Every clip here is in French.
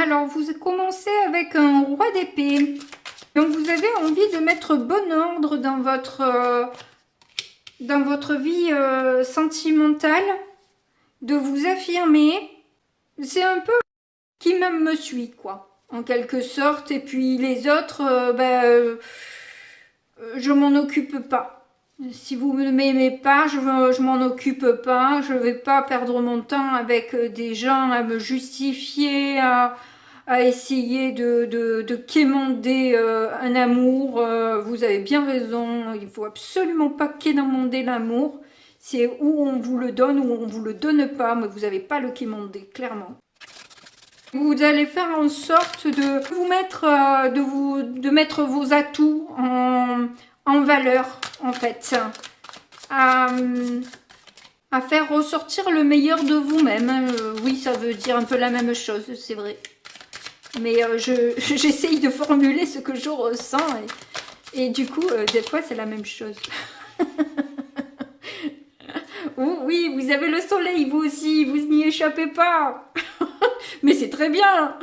Alors, vous commencez avec un roi d'épée. Donc, vous avez envie de mettre bon ordre dans votre vie sentimentale, de vous affirmer. C'est un peu qui même me suit, quoi, en quelque sorte. Et puis les autres, je m'en occupe pas. Si vous ne m'aimez pas, je m'en occupe pas. Je vais pas perdre mon temps avec des gens à me justifier, à essayer de quémander un amour. Vous avez bien raison. Il faut absolument pas quémander l'amour. C'est où on vous le donne ou on vous le donne pas, mais vous n'avez pas le quémander, clairement. Vous allez faire en sorte de vous mettre, de mettre vos atouts en valeur, en fait, à faire ressortir le meilleur de vous-même. Oui, ça veut dire un peu la même chose, c'est vrai. Mais j'essaye de formuler ce que je ressens et du coup, des fois, c'est la même chose. Oui, vous avez le soleil, vous aussi, vous n'y échappez pas. Mais c'est très bien.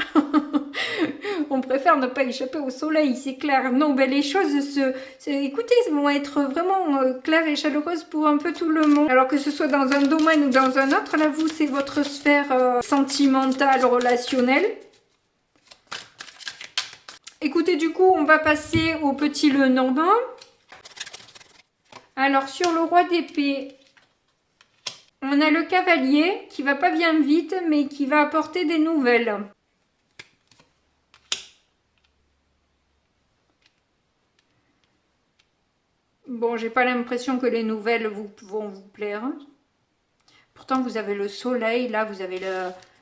On préfère ne pas échapper au soleil, c'est clair. Non, ben les choses écoutez, vont être vraiment claires et chaleureuses pour un peu tout le monde. Alors que ce soit dans un domaine ou dans un autre, là, vous, c'est votre sphère sentimentale, relationnelle. Écoutez, du coup, on va passer au petit Lenormand. Alors, sur le roi d'épée, on a le cavalier qui va pas bien vite, mais qui va apporter des nouvelles. Bon, j'ai pas l'impression que les nouvelles vont vous plaire. Pourtant, vous avez le soleil, là, vous avez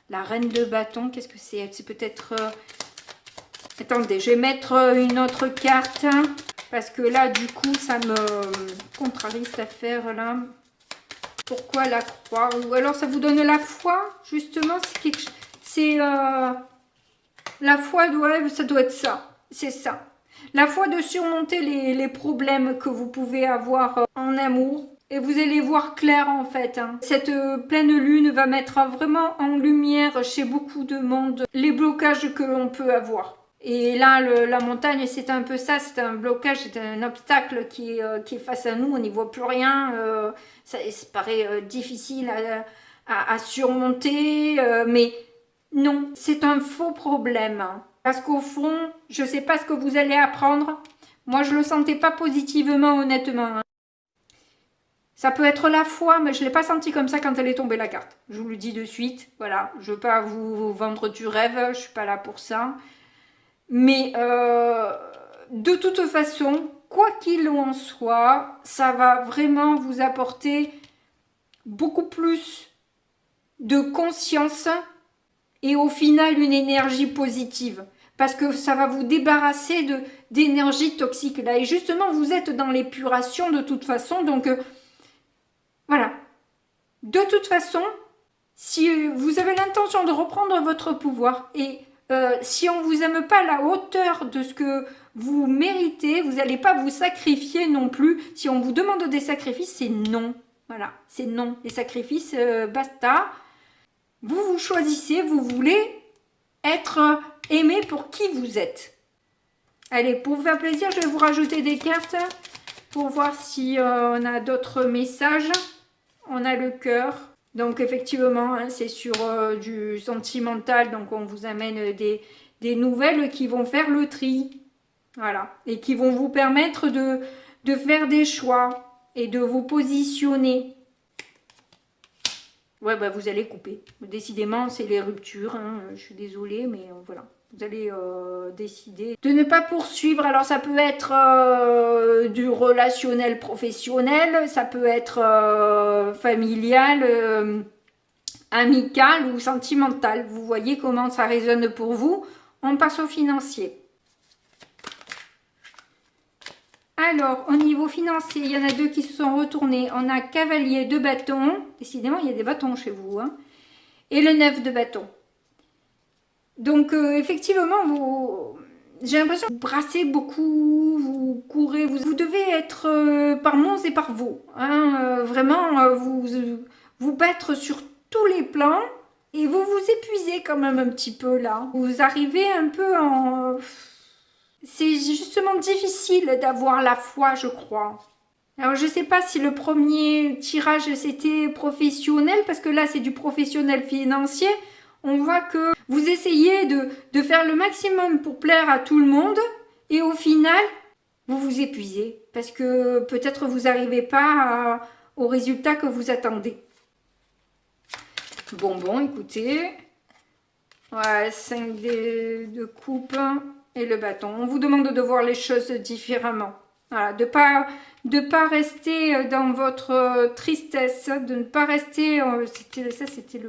la reine de bâton. Qu'est-ce que c'est? C'est peut-être... Attendez, je vais mettre une autre carte, parce que là, du coup, ça me contrarie cette affaire-là. Pourquoi la croix? Ou alors ça vous donne la foi, justement. C'est la foi, ouais, ça doit être ça. C'est ça. La foi de surmonter les problèmes que vous pouvez avoir en amour. Et vous allez voir clair, en fait. Cette pleine lune va mettre vraiment en lumière chez beaucoup de monde les blocages que l'on peut avoir. Et là, la montagne, c'est un peu ça, c'est un blocage, c'est un obstacle qui est face à nous, on n'y voit plus rien, ça paraît difficile à surmonter, mais non, c'est un faux problème. Parce qu'au fond, je ne sais pas ce que vous allez apprendre, moi je ne le sentais pas positivement, honnêtement. Ça peut être la foi, mais je ne l'ai pas senti comme ça quand elle est tombée la carte. Je vous le dis de suite, voilà, je ne veux pas vous vendre du rêve, je ne suis pas là pour ça. Mais de toute façon, quoi qu'il en soit, ça va vraiment vous apporter beaucoup plus de conscience et au final une énergie positive. Parce que ça va vous débarrasser d'énergie toxique là. Et justement, vous êtes dans l'épuration de toute façon. Donc voilà. De toute façon, si vous avez l'intention de reprendre votre pouvoir et si on ne vous aime pas à la hauteur de ce que vous méritez, vous n'allez pas vous sacrifier non plus. Si on vous demande des sacrifices, c'est non. Voilà, c'est non. Les sacrifices, basta. Vous choisissez, vous voulez être aimé pour qui vous êtes. Allez, pour vous faire plaisir, je vais vous rajouter des cartes pour voir si on a d'autres messages. On a le cœur. Donc effectivement, hein, c'est sur du sentimental, donc on vous amène des nouvelles qui vont faire le tri. Voilà. Et qui vont vous permettre de faire des choix et de vous positionner. Ouais, bah vous allez couper. Décidément, c'est les ruptures. Hein. Je suis désolée, mais voilà. Vous allez décider de ne pas poursuivre. Alors, ça peut être du relationnel professionnel, ça peut être familial, amical ou sentimental. Vous voyez comment ça résonne pour vous. On passe au financier. Alors, au niveau financier, il y en a deux qui se sont retournés. On a cavalier de bâton. Décidément, il y a des bâtons chez vous. Hein. Et le 9 de bâton. Donc, effectivement, j'ai l'impression que vous brassez beaucoup, vous courez. Vous devez être par mons et par veaux. Hein, vraiment, vous battre sur tous les plans. Et vous vous épuisez quand même un petit peu là. Vous arrivez un peu en... C'est justement difficile d'avoir la foi, je crois. Alors je sais pas si le premier tirage c'était professionnel, parce que là c'est du professionnel financier. On voit que vous essayez de faire le maximum pour plaire à tout le monde, et au final, vous vous épuisez, parce que peut-être vous n'arrivez pas au résultat que vous attendez. Bon, écoutez, ouais, 5 de coupe et le bâton. On vous demande de voir les choses différemment. Voilà, de pas rester dans votre tristesse, de ne pas rester... c'était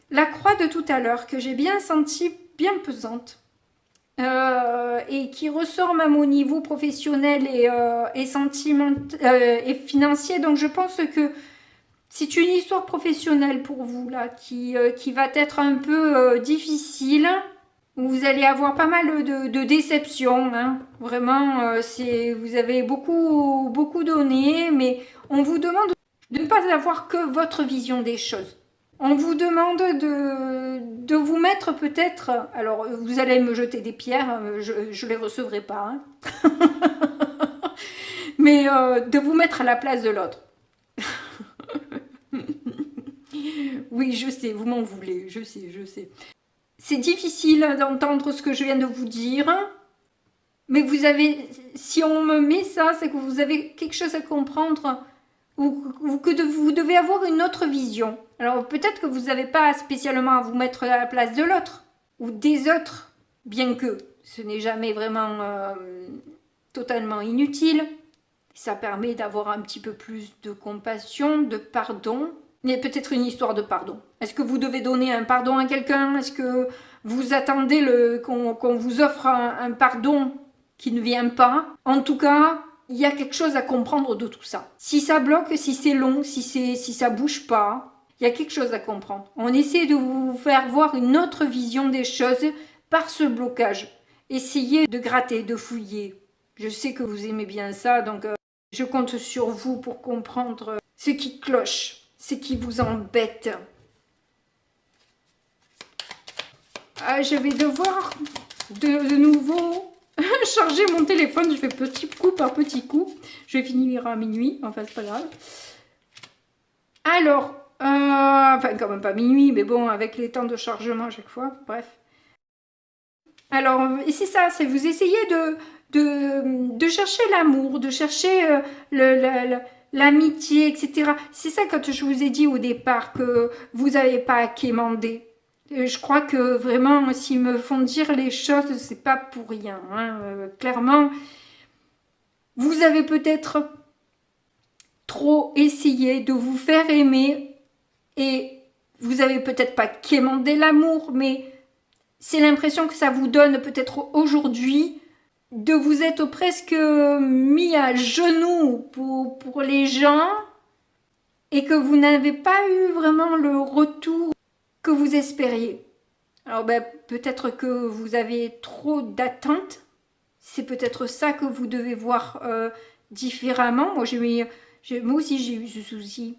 la croix de tout à l'heure, que j'ai bien sentie, bien pesante. Et qui ressort même au niveau professionnel et sentimental et financier. Donc je pense que c'est une histoire professionnelle pour vous là, qui va être un peu difficile. Vous allez avoir pas mal de déceptions, hein. Vraiment, vous avez beaucoup donné, mais on vous demande de ne pas avoir que votre vision des choses. On vous demande de vous mettre peut-être... Alors, vous allez me jeter des pierres, je ne les recevrai pas, hein. Mais de vous mettre à la place de l'autre. Oui, je sais, vous m'en voulez, je sais. C'est difficile d'entendre ce que je viens de vous dire, mais vous avez, si on me met ça, c'est que vous avez quelque chose à comprendre, ou que vous devez avoir une autre vision. Alors peut-être que vous n'avez pas spécialement à vous mettre à la place de l'autre, ou des autres, bien que ce n'est jamais vraiment totalement inutile. Ça permet d'avoir un petit peu plus de compassion, de pardon. Il y a peut-être une histoire de pardon. Est-ce que vous devez donner un pardon à quelqu'un? Est-ce que vous attendez qu'on vous offre un pardon qui ne vient pas? En tout cas, il y a quelque chose à comprendre de tout ça. Si ça bloque, si c'est long, si ça bouge pas, il y a quelque chose à comprendre. On essaie de vous faire voir une autre vision des choses par ce blocage. Essayez de gratter, de fouiller. Je sais que vous aimez bien ça, donc je compte sur vous pour comprendre ce qui cloche, ce qui vous embête. Ah, je vais devoir de nouveau charger mon téléphone. Je fais petit coup par petit coup. Je vais finir à minuit. Enfin, c'est pas grave. Alors, enfin, quand même pas minuit, mais bon, avec les temps de chargement à chaque fois. Bref. Alors, et c'est ça, c'est vous essayez de chercher l'amour, de chercher l'amitié, etc. C'est ça quand je vous ai dit au départ que vous n'avez pas à quémander. Je crois que vraiment, s'ils me font dire les choses, c'est pas pour rien, hein. Clairement, vous avez peut-être trop essayé de vous faire aimer et vous avez peut-être pas quémandé l'amour, mais c'est l'impression que ça vous donne peut-être aujourd'hui de vous être presque mis à genoux pour les gens et que vous n'avez pas eu vraiment le retour que vous espériez. Alors peut-être que vous avez trop d'attentes, c'est peut-être ça que vous devez voir différemment. Moi aussi j'ai eu ce souci.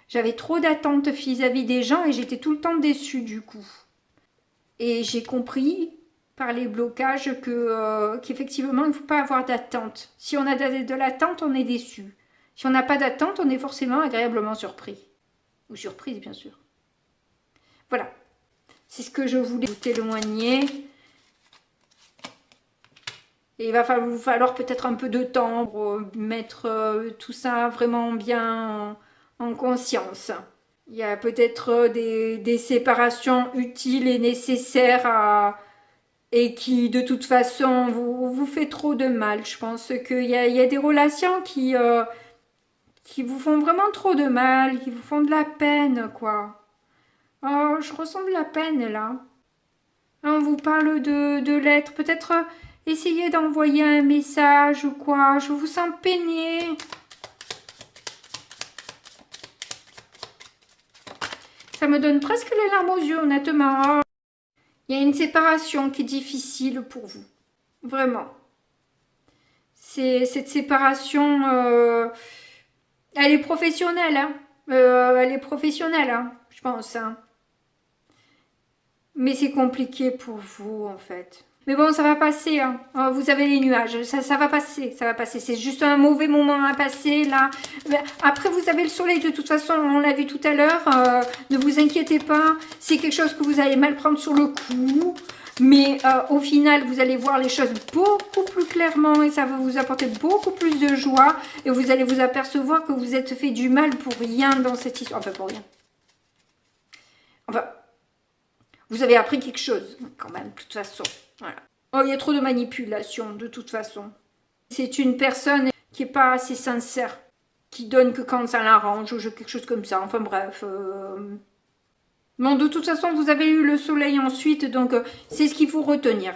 J'avais trop d'attentes vis-à-vis des gens et j'étais tout le temps déçue du coup. Et j'ai compris par les blocages qu'effectivement il ne faut pas avoir d'attente. Si on a de l'attente, on est déçu. Si on n'a pas d'attente, on est forcément agréablement surpris. Ou surprise bien sûr. Voilà, c'est ce que je voulais vous témoigner. Et il va vous falloir peut-être un peu de temps pour mettre tout ça vraiment bien en conscience. Il y a peut-être des séparations utiles et nécessaires et qui de toute façon vous fait trop de mal. Je pense qu'il y a des relations qui vous font vraiment trop de mal, qui vous font de la peine, quoi. Oh, je ressens de la peine, là. On vous parle de lettres. Peut-être essayez d'envoyer un message ou quoi. Je vous sens peiné. Ça me donne presque les larmes aux yeux, honnêtement. Il y a une séparation qui est difficile pour vous. Vraiment. Cette séparation, elle est professionnelle, hein. Elle est professionnelle, hein. je pense. Hein. Mais c'est compliqué pour vous, en fait. Mais bon, ça va passer. Hein. Vous avez les nuages. Ça va passer. Ça va passer. C'est juste un mauvais moment à passer, là. Après, vous avez le soleil. De toute façon, on l'a vu tout à l'heure. Ne vous inquiétez pas. C'est quelque chose que vous allez mal prendre sur le coup. Mais au final, vous allez voir les choses beaucoup plus clairement. Et ça va vous apporter beaucoup plus de joie. Et vous allez vous apercevoir que vous êtes fait du mal pour rien dans cette histoire. Enfin, pour rien. Enfin... Vous avez appris quelque chose, quand même, de toute façon. Voilà. Oh, il y a trop de manipulation, de toute façon. C'est une personne qui n'est pas assez sincère, qui donne que quand ça l'arrange, ou quelque chose comme ça. Enfin bref. Bon, de toute façon, vous avez eu le soleil ensuite, donc c'est ce qu'il faut retenir.